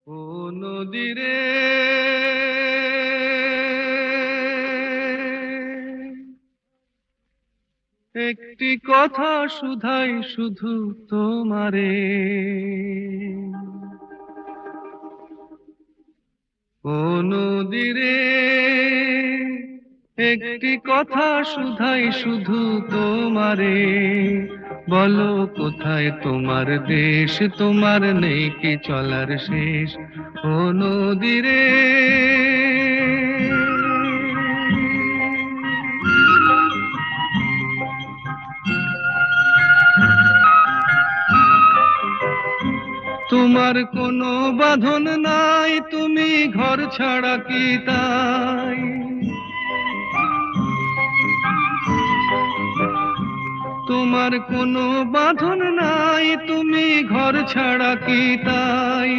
ও নদী রে, একটি কথা শুধাই শুধু তোমারে। ও নদী রে, একটি কথা শুধাই শুধু তোমারে। বলো কোথায় তোমার দেশ, তোমার নেই কি চলার শেষ। ও নদী রে, তোমার কোনো বাঁধন নাই, তুমি ঘর ছাড়া কি তাই। তোমার কোনো বাঁধন নাই, তুমি ঘর ছাড়া কি তাই।